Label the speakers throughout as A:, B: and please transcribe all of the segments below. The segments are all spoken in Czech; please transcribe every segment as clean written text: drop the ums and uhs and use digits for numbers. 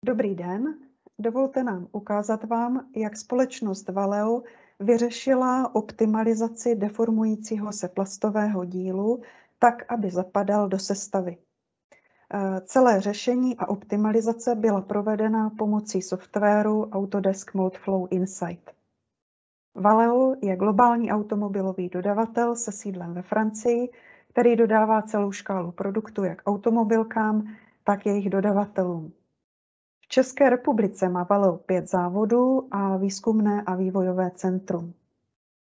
A: Dobrý den, dovolte nám ukázat vám, jak společnost Valeo vyřešila optimalizaci deformujícího se plastového dílu tak, aby zapadal do sestavy. Celé řešení a optimalizace byla provedena pomocí softwaru Autodesk Moldflow Insight. Valeo je globální automobilový dodavatel se sídlem ve Francii, který dodává celou škálu produktů jak automobilkám, tak jejich dodavatelům. V České republice má Valeo 5 závodů a výzkumné a vývojové centrum.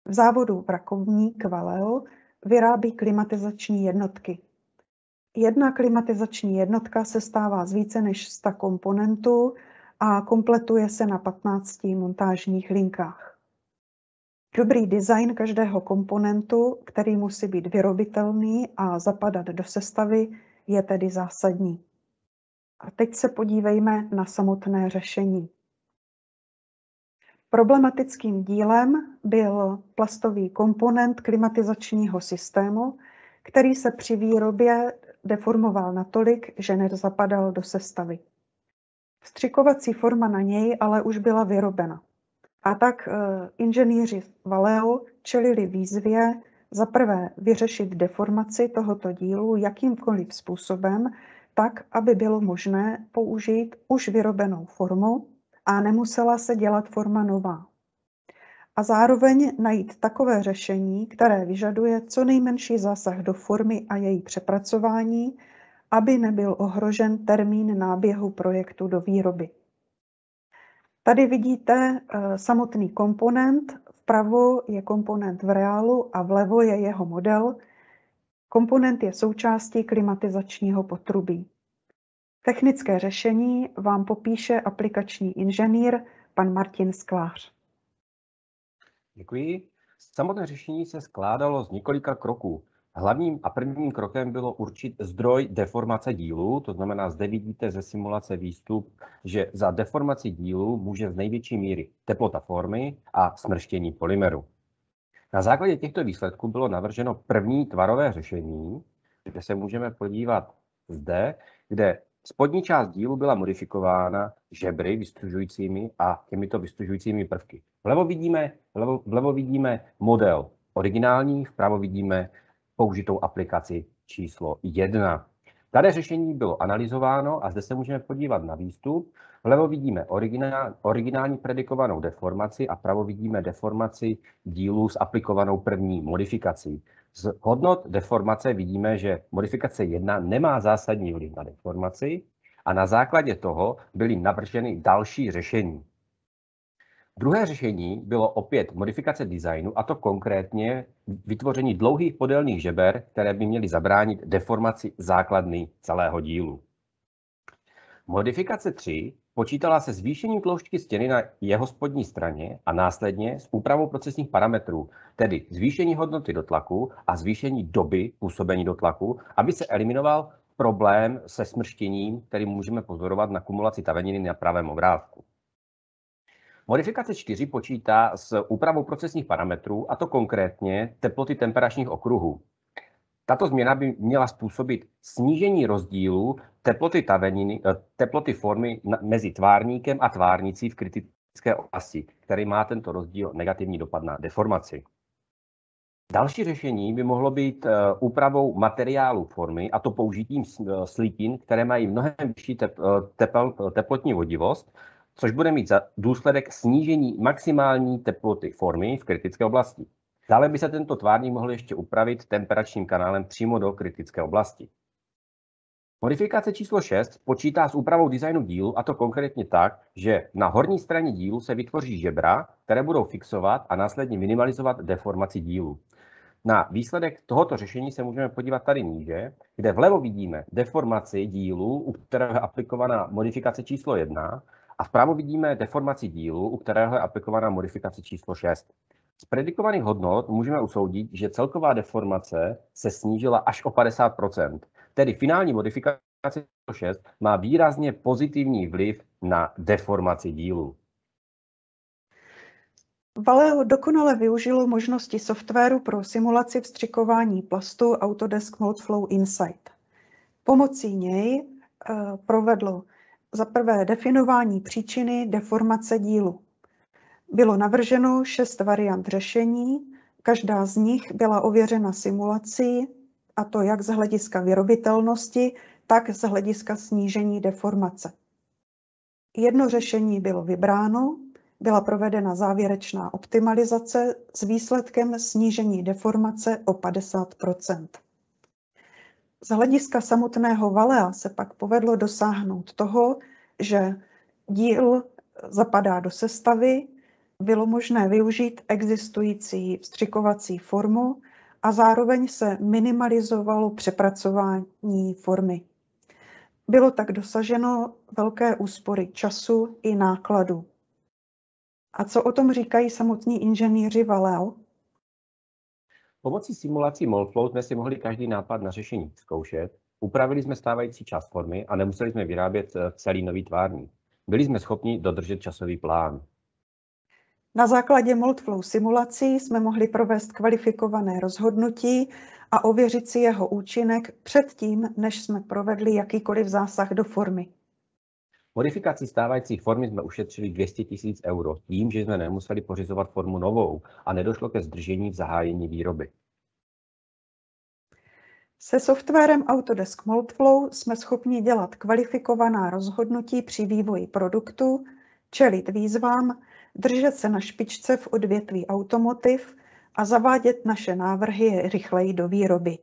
A: V závodu Vrakovník Valeo vyrábí klimatizační jednotky. Jedna klimatizační jednotka sestává z více než 100 komponentů a kompletuje se na 15 montážních linkách. Dobrý design každého komponentu, který musí být vyrobitelný a zapadat do sestavy, je tedy zásadní. A teď se podívejme na samotné řešení. Problematickým dílem byl plastový komponent klimatizačního systému, který se při výrobě deformoval natolik, že nezapadal do sestavy. Vstřikovací forma na něj ale už byla vyrobena. A tak inženýři Valeo čelili výzvě za prvé vyřešit deformaci tohoto dílu jakýmkoliv způsobem, tak, aby bylo možné použít už vyrobenou formu a nemusela se dělat forma nová. A zároveň najít takové řešení, které vyžaduje co nejmenší zásah do formy a její přepracování, aby nebyl ohrožen termín náběhu projektu do výroby. Tady vidíte samotný komponent, vpravo je komponent v reálu a vlevo je jeho model. Komponent je součástí klimatizačního potrubí. Technické řešení vám popíše aplikační inženýr pan Martin Sklář.
B: Děkuji. Samotné řešení se skládalo z několika kroků. Hlavním a prvním krokem bylo určit zdroj deformace dílu, to znamená, zde vidíte ze simulace výstup, že za deformaci dílu může z největší míry teplota formy a smrštění polymeru. Na základě těchto výsledků bylo navrženo první tvarové řešení, kde se můžeme podívat zde, kde spodní část dílu byla modifikována žebry vystužujícími a těmito vystužujícími prvky. Vlevo vidíme model originální, vpravo vidíme použitou aplikaci číslo 1. Tady řešení bylo analyzováno a zde se můžeme podívat na výstup. Vlevo vidíme originální predikovanou deformaci a vpravo vidíme deformaci dílu s aplikovanou první modifikací. Z hodnot deformace vidíme, že modifikace 1 nemá zásadní vliv na deformaci a na základě toho byly navrženy další řešení. Druhé řešení bylo opět modifikace designu, a to konkrétně vytvoření dlouhých podélných žeber, které by měly zabránit deformaci základny celého dílu. Modifikace 3 počítala se zvýšením tloušťky stěny na jeho spodní straně a následně s úpravou procesních parametrů, tedy zvýšení hodnoty dotlaku a zvýšení doby působení dotlaku, aby se eliminoval problém se smrštěním, který můžeme pozorovat na kumulaci taveniny na pravém obrázku. Modifikace 4 počítá s úpravou procesních parametrů, a to konkrétně teploty temperačních okruhů. Tato změna by měla způsobit snížení rozdílu teploty formy mezi tvárníkem a tvárnicí v kritické oblasti, který má tento rozdíl negativní dopad na deformaci. Další řešení by mohlo být úpravou materiálu formy, a to použitím slitin, které mají mnohem vyšší teplotní vodivost, což bude mít za důsledek snížení maximální teploty formy v kritické oblasti. Dále by se tento tvárník mohl ještě upravit temperačním kanálem přímo do kritické oblasti. Modifikace číslo 6 počítá s úpravou designu dílu, a to konkrétně tak, že na horní straně dílu se vytvoří žebra, které budou fixovat a následně minimalizovat deformaci dílu. Na výsledek tohoto řešení se můžeme podívat tady níže, kde vlevo vidíme deformaci dílu, u kterého je aplikovaná modifikace číslo 1, a vpravo vidíme deformaci dílu, u kterého je aplikovaná modifikace číslo 6. Z predikovaných hodnot můžeme usoudit, že celková deformace se snížila až o 50%, tedy finální modifikace číslo 6 má výrazně pozitivní vliv na deformaci dílu.
A: Valeo dokonale využilo možnosti softwaru pro simulaci vstřikování plastu Autodesk Moldflow Insight. Pomocí něj provedlo za prvé definování příčiny deformace dílu. Bylo navrženo 6 variant řešení, každá z nich byla ověřena simulací, a to jak z hlediska vyrobitelnosti, tak z hlediska snížení deformace. Jedno řešení bylo vybráno, byla provedena závěrečná optimalizace s výsledkem snížení deformace o 50%. Z hlediska samotného valea se pak povedlo dosáhnout toho, že díl zapadá do sestavy, bylo možné využít existující vstřikovací formu a zároveň se minimalizovalo přepracování formy. Bylo tak dosaženo velké úspory času i nákladu. A co o tom říkají samotní inženýři Valeo?
B: Pomocí simulací Moldflow jsme si mohli každý nápad na řešení zkoušet, upravili jsme stávající čas formy a nemuseli jsme vyrábět celý nový tvárník. Byli jsme schopni dodržet časový plán.
A: Na základě Moldflow simulací jsme mohli provést kvalifikované rozhodnutí a ověřit si jeho účinek předtím, než jsme provedli jakýkoliv zásah do formy.
B: Modifikací stávajících formy jsme ušetřili 200 000 euro tím, že jsme nemuseli pořizovat formu novou a nedošlo ke zdržení v zahájení výroby.
A: Se softwarem Autodesk Moldflow jsme schopni dělat kvalifikovaná rozhodnutí při vývoji produktu, čelit výzvám, držet se na špičce v odvětví automotiv a zavádět naše návrhy rychleji do výroby.